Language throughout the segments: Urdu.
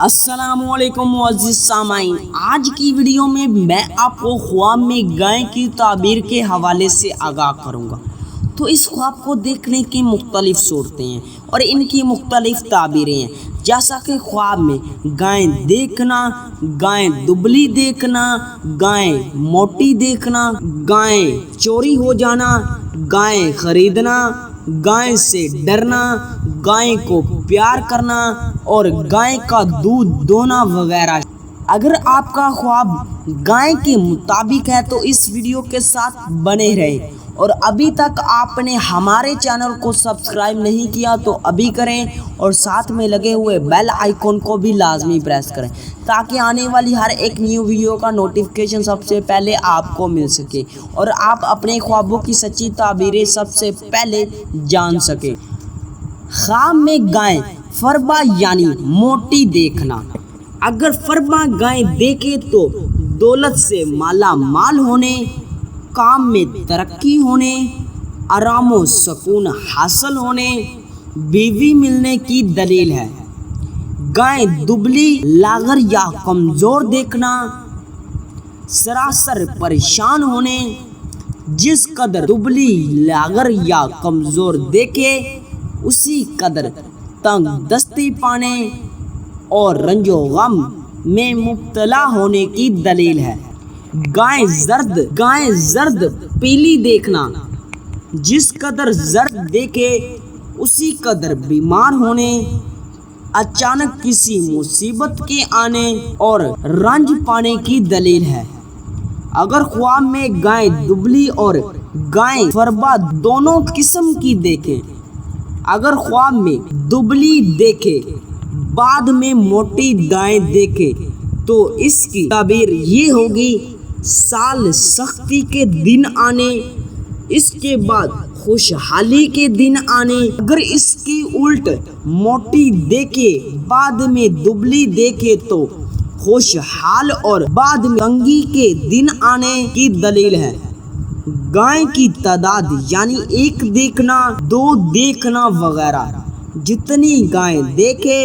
السلام علیکم معزز سامعین، آج کی ویڈیو میں میں آپ کو خواب میں گائے کی تعبیر کے حوالے سے آگاہ کروں گا۔ تو اس خواب کو دیکھنے کی مختلف صورتیں ہیں اور ان کی مختلف تعبیریں ہیں، جیسا کہ خواب میں گائے دیکھنا، گائے دبلی دیکھنا، گائے موٹی دیکھنا، گائے چوری ہو جانا، گائے خریدنا، گائے سے ڈرنا، گائے کو پیار کرنا اور گائے کا دودھ دونا وغیرہ۔ اگر آپ کا خواب گائے کے مطابق ہے تو اس ویڈیو کے ساتھ بنے رہیں، اور ابھی تک آپ نے ہمارے چینل کو سبسکرائب نہیں کیا تو ابھی کریں اور ساتھ میں لگے ہوئے بیل آئیکن کو بھی لازمی پریس کریں تاکہ آنے والی ہر ایک نیو ویڈیو کا نوٹیفیکیشن سب سے پہلے آپ کو مل سکے اور آپ اپنے خوابوں کی سچی تعبیریں سب سے پہلے جان سکیں۔ خواب میں گائے فربا یعنی موٹی دیکھنا۔ اگر فربا گائے دیکھے تو دولت سے مالا مال ہونے، کام میں ترقی ہونے، آرام و سکون حاصل ہونے، بیوی ملنے کی دلیل ہے۔ گائے دبلی لاغر یا کمزور دیکھنا، سراسر پریشان ہونے۔ جس قدر دبلی لاغر یا کمزور دیکھے اسی قدر تنگ دستی پانے اور رنج و غم میں مبتلا ہونے کی دلیل ہے۔ گائے زرد پیلی دیکھنا، جس قدر زرد دیکھے اسی قدر بیمار ہونے، اچانک کسی مصیبت کے آنے اور رنج پانے کی دلیل ہے۔ اگر خواب میں گائے دبلی اور گائے فربا دونوں قسم کی دیکھیں، اگر خواب میں دبلی دیکھے بعد میں موٹی گائے دیکھے تو اس کی تعبیر یہ ہوگی: سال سختی کے دن آنے، اس کے بعد خوشحالی کے دن آنے۔ اگر اس کی الٹ موٹی دیکھے بعد میں دبلی دیکھے تو خوشحال اور بعد میں تنگی کے دن آنے کی دلیل ہے۔ گائے کی تعداد یعنی ایک دیکھنا، دو دیکھنا وغیرہ۔ جتنی گائے دیکھے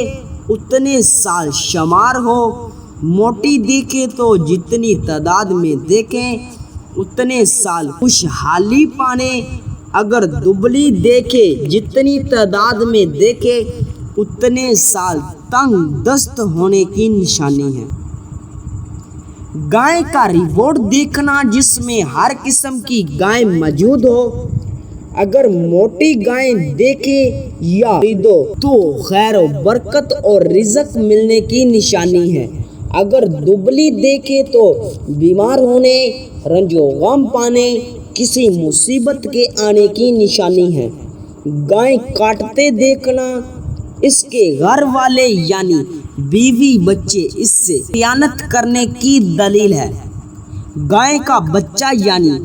اتنے سال شمار ہو۔ موٹی دیکھے تو جتنی تعداد میں دیکھیں اتنے سال خوشحالی پانے۔ اگر دبلی دیکھے جتنی تعداد میں دیکھے اتنے سال تنگ دست ہونے کی نشانی ہے۔ گائے کا ریوڑ دیکھنا، جس میں ہر قسم کی گائے موجود ہو۔ اگر موٹی گائے دیکھے یا خریدو تو خیر و برکت اور رزق ملنے کی نشانی ہے۔ اگر دبلی دیکھے تو بیمار ہونے، رنج و غم پانے، کسی مصیبت کے آنے کی نشانی ہے۔ گائے کاٹتے دیکھنا، اس کے گھر والے یعنی بیوی بچے اس سے خیانت کرنے کی دلیل ہے۔ گائے کا بچہ یعنی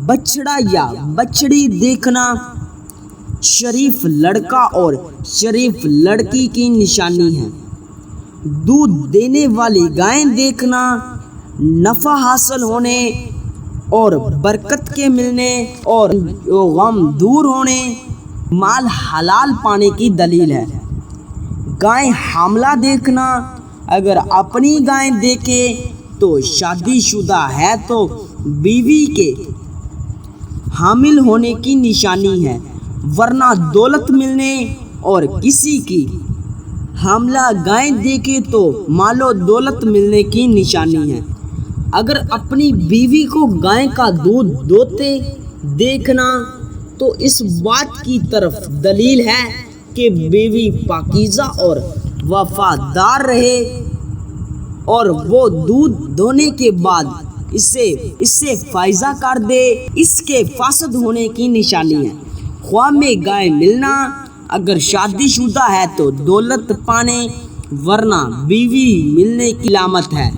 بچڑا یا بچڑی دیکھنا شریف لڑکا اور شریف لڑکی کی نشانی ہے۔ دودھ دینے والی گائے دیکھنا نفع حاصل ہونے اور برکت کے ملنے اور غم دور ہونے، مال حلال پانے کی دلیل ہے۔ گائے حاملہ دیکھنا، اگر اپنی گائے دیکھے تو شادی شدہ ہے تو بیوی کے حامل ہونے کی نشانی ہے، ورنہ دولت ملنے، اور کسی کی حاملہ گائے دیکھے تو مال و دولت ملنے کی نشانی ہے۔ اگر اپنی بیوی کو گائے کا دودھ دوتے دیکھنا تو اس بات کی طرف دلیل ہے کہ بیوی پاکیزہ اور وفادار رہے اور وہ دودھ دونے کے بعد اسے فائزہ کر دے، اس کے فاسد ہونے کی نشانی ہے۔ خواب میں گائے ملنا، اگر شادی شدہ ہے تو دولت پانے، ورنہ بیوی ملنے کی علامت ہے۔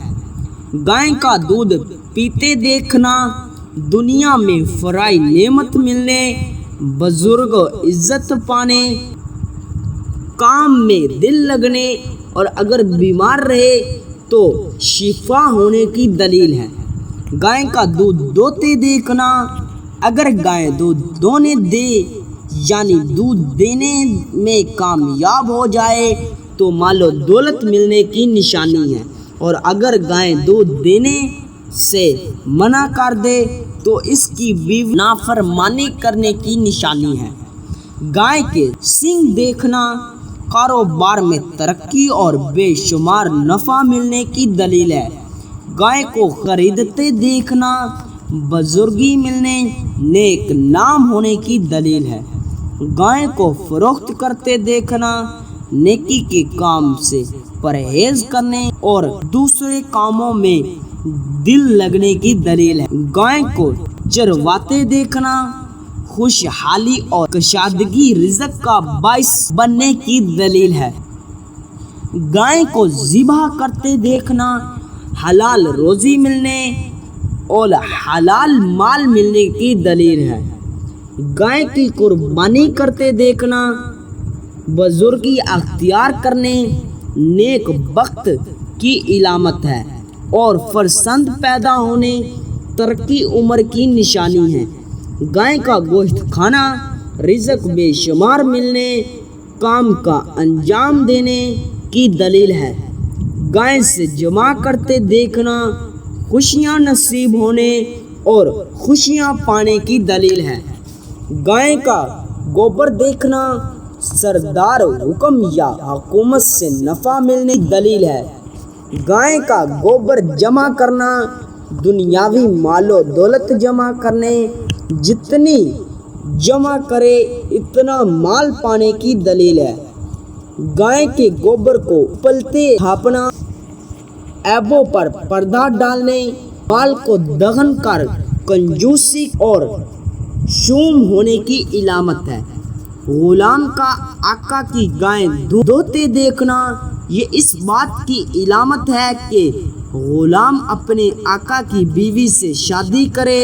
گائے کا دودھ پیتے دیکھنا، دنیا میں فرائی نعمت ملنے، بزرگ عزت پانے، کام میں دل لگنے، اور اگر بیمار رہے تو شفا ہونے کی دلیل ہے۔ گائے کا دودھ دوتے دیکھنا، اگر گائے دودھ دونے دے یعنی دودھ دینے میں کامیاب ہو جائے تو مال و دولت ملنے کی نشانی ہے، اور اگر گائے دودھ دینے سے منع کر دے تو اس کی بیوی نافرمانی کرنے کی نشانی ہے۔ گائے کے سینگ دیکھنا کاروبار میں ترقی اور بے شمار نفع ملنے کی دلیل ہے۔ گائے کو خریدتے دیکھنا بزرگی ملنے، نیک نام ہونے کی دلیل ہے۔ گائے کو فروخت کرتے دیکھنا نیکی کے کام سے پرہیز کرنے اور دوسرے کاموں میں دل لگنے کی دلیل ہے۔ گائے کو چرواتے دیکھنا خوشحالی اور کشادگی رزق کا باعث بننے کی دلیل ہے۔ گائے کو ذبح کرتے دیکھنا حلال روزی ملنے اور حلال مال ملنے کی دلیل ہے۔ گائے کی قربانی کرتے دیکھنا بزرگی اختیار کرنے، نیک بخت کی علامت ہے اور فرزند پیدا ہونے، ترقی عمر کی نشانی ہے۔ گائے کا گوشت کھانا رزق بے شمار ملنے، کام کا انجام دینے کی دلیل ہے۔ گائے سے جمع کرتے دیکھنا خوشیاں نصیب ہونے اور خوشیاں پانے کی دلیل ہے۔ گائے کا گوبر دیکھنا سردار حکم یا حکومت سے نفع ملنے کی دلیل ہے۔ گائے کا گوبر جمع کرنا دنیاوی مال و دولت جمع کرنے، جتنی جمع کرے اتنا مال پانے کی دلیل ہے۔ گائے کے گوبر کو پلتے تھاپنا عیبوں پر پردہ ڈالنے، مال کو دفن کر کنجوسی اور شوم ہونے کی علامت ہے۔ غلام کا آقا کی گائے دھوتے دیکھنا یہ اس بات کی علامت ہے کہ غلام اپنے آقا کی بیوی سے شادی کرے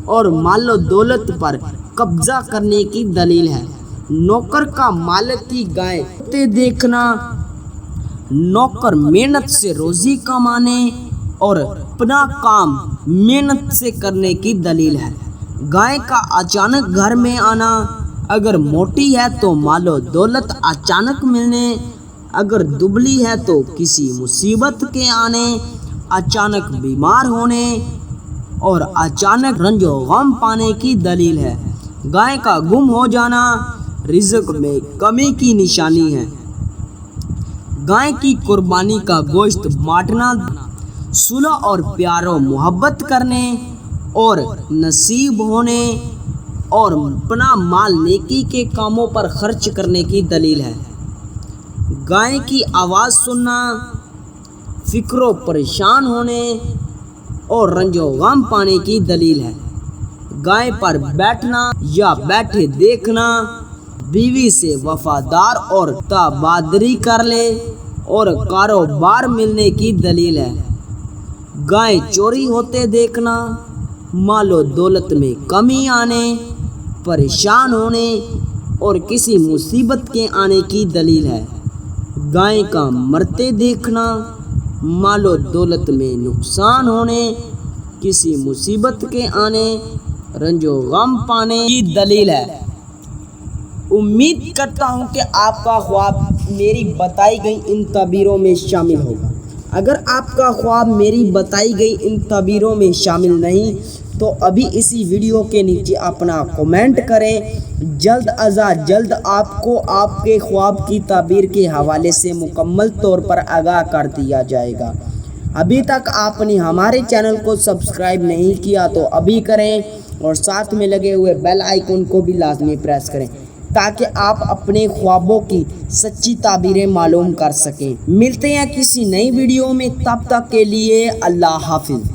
اور مال و دولت پر قبضہ کرنے کی دلیل ہے۔ نوکر کا مالک کی گائے دھوتے دیکھنا نوکر محنت سے روزی کمانے اور اپنا کام محنت سے کرنے کی دلیل ہے۔ گائے کا اچانک گھر میں آنا اگر موٹی ہے تو مال و دولت اچانک ملنے، اگر دبلی ہے تو کسی مصیبت کے آنے، اچانک بیمار ہونے اور اچانک رنج و غم پانے کی دلیل ہے۔ گائے کا گم ہو جانا رزق میں کمی کی نشانی ہے۔ گائے کی قربانی کا گوشت بانٹنا صلح اور پیار و محبت کرنے اور نصیب ہونے اور اپنا مال نیکی کے کاموں پر خرچ کرنے کی دلیل ہے۔ گائے کی آواز سننا فکر و پریشان ہونے اور رنج و غم پانے کی دلیل ہے۔ گائے پر بیٹھنا یا بیٹھے دیکھنا بیوی سے وفادار اور تبادری کر لے اور کاروبار ملنے کی دلیل ہے۔ گائے چوری ہوتے دیکھنا مال و دولت میں کمی آنے، پریشان ہونے اور کسی مصیبت کے آنے کی دلیل ہے۔ گائے کا مرتے دیکھنا مال و دولت میں نقصان ہونے، کسی مصیبت کے آنے، رنج و غم پانے کی دلیل ہے۔ امید کرتا ہوں کہ آپ کا خواب میری بتائی گئی ان تعبیروں میں شامل ہوگا۔ اگر آپ کا خواب میری بتائی گئی ان تعبیروں میں شامل نہیں تو ابھی اسی ویڈیو کے نیچے اپنا کمنٹ کریں۔ جلد از جلد آپ کو آپ کے خواب کی تعبیر کے حوالے سے مکمل طور پر آگاہ کر دیا جائے گا۔ ابھی تک آپ نے ہمارے چینل کو سبسکرائب نہیں کیا تو ابھی کریں اور ساتھ میں لگے ہوئے بیل آئیکن کو بھی لازمی پریس کریں تاکہ آپ اپنے خوابوں کی سچی تعبیریں معلوم کر سکیں۔ ملتے ہیں کسی نئی ویڈیو میں، تب تک کے لیے اللہ حافظ۔